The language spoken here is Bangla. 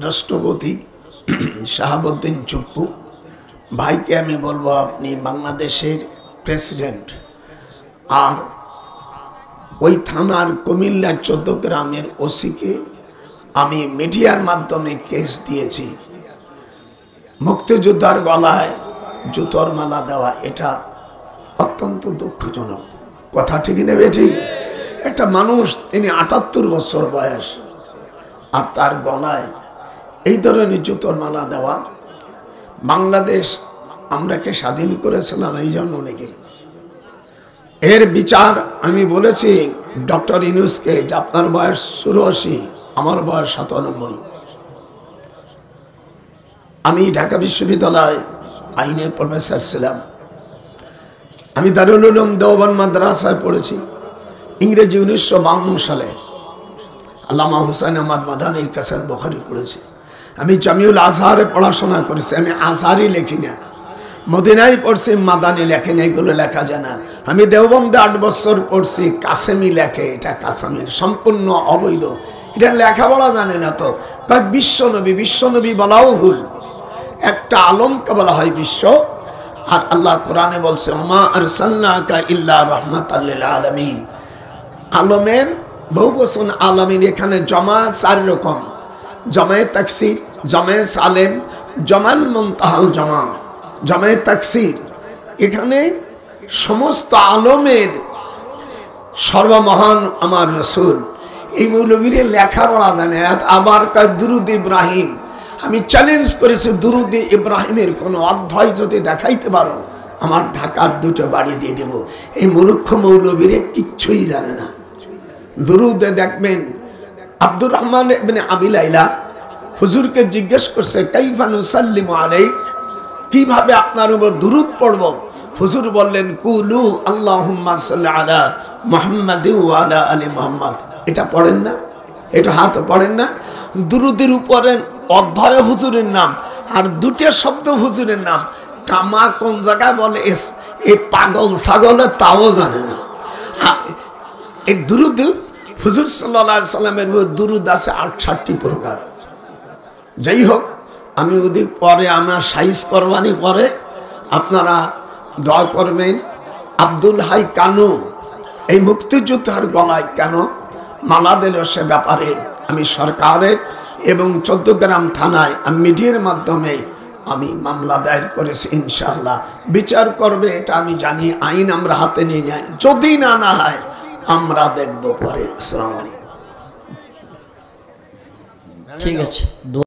রাষ্ট্রপতি শাহাবুদ্দিন চুপ্পু ভাইকে আমি বলবো আপনি বাংলাদেশের প্রেসিডেন্ট, আর ওই থানার কুমিল্লা 14 গ্রামের ওসিকে আমি মিডিয়ার মাধ্যমে কেস দিয়েছি। মুক্তিযোদ্ধার গলায় জুতোর মালা দেওয়া এটা অত্যন্ত দুঃখজনক। কথা ঠিক নেবে ঠিক? একটা মানুষ, তিনি 78 বছর বয়স, আর তার গলায় এই ধরনের জুতোর মালা দেওয়া। বাংলাদেশ আমরাকে স্বাধীন করেছিলাম এই জন্য নাকি? এর বিচার আমি বলেছি ডক্টর ইউনূসকে যে আপনার বয়স 84, আমার বয়স 97। আমি ঢাকা বিশ্ববিদ্যালয়ে আইনের প্রফেসর ছিলাম। আমি দারুল উলুম দেওবন্দ মাদ্রাসায় পড়েছি। ইংরেজি 1952 সালে আল্লামা হুসাইন আহমদ মাদানির কাছে বুখারী পড়েছি। আমি জামিউল আজহারে পড়াশোনা করেছি। আমি আজহারি লেখি না, মদিনায় পড়ছি, মাদানি লেখেন, এইগুলো লেখা যায় না। আমি দেওবন্দে 8 বছর পড়ছি, কাসেমি লেখে, এটা কাসেমির সম্পূর্ণ অবৈধ, এটা লেখাপড়া জানে না। তো বিশ্বনবী, বিশ্বনবী বলাও ভুল, একটা আলমকে বলা হয় বিশ্ব। আর আল্লাহ কোরআনে বলছে ওমা আরসালনাকা ইল্লা রাহমাতাল লিল আলামিন। আলমের বহুবচন আলামিন, এখানে জমা 4 রকম: জমায়ে তাকসির, জমায়ে সালেম, জমাল মুনতাহাল জমা, জমায়ে তাকসির। এখানে সমস্ত আলমের সর্বমহান আমার রাসূল। এই মৌলবীর লেখাপড়া জানে। আবার কয় দুরুদ ইব্রাহিম। আমি চ্যালেঞ্জ করেছি, দুরুদ ইব্রাহিমের কোনো অধ্যায় যদি দেখাইতে পারো, আমার ঢাকার 2টো বাড়ি দিয়ে দেব। এই মূর্খ মৌলবীর কিচ্ছুই জানে না। দুরুদে দেখবেন আব্দুর রহমান ইবনে আবি লাইলা হুজুরকে জিজ্ঞেস করছে কাইফা নুসাল্লিমু আলাইক, কিভাবে আপনার উপর দুরুদ পড়ব? হুজুর বললেন কুলু আল্লাহুম্মা সাল্লি আলা মুহাম্মাদি ওয়া আলা আলি মুহাম্মাদ। এটা পড়েন না? এটা হাত পড়েন না? দুরুদের উপরে অধ্যায় হুজুরের নাম আর 2টা শব্দ হুজুরের নাম। কামা কোন জায়গায় বলে এই পাগল ছাগলে তাও জানে না। এই দুরুদ হুজুর সাল্লাল্লাহু আলাইহি সাল্লামের দুরুদ আছে 68 প্রকার। যাই হোক, আমি ওদিক পরে আমার সাইজ কোরবানি পরে আপনারা দোয়া করবেন। আব্দুল হাই কানু এই মুক্তিযোদ্ধার গলায় কেন মালা দিল, সে ব্যাপারে আমি সরকারের এবং 14 গ্রাম থানায় আমি মিডিয়ার মাধ্যমে আমি মামলা দায়ের করেছি। ইনশাআল্লাহ বিচার করবে, এটা আমি জানি। আইন আমরা হাতে নিয়ে যাই, যদি না হয় আমরা দেখব পরে। আসসালামু আলাইকুম। ঠিক আছে।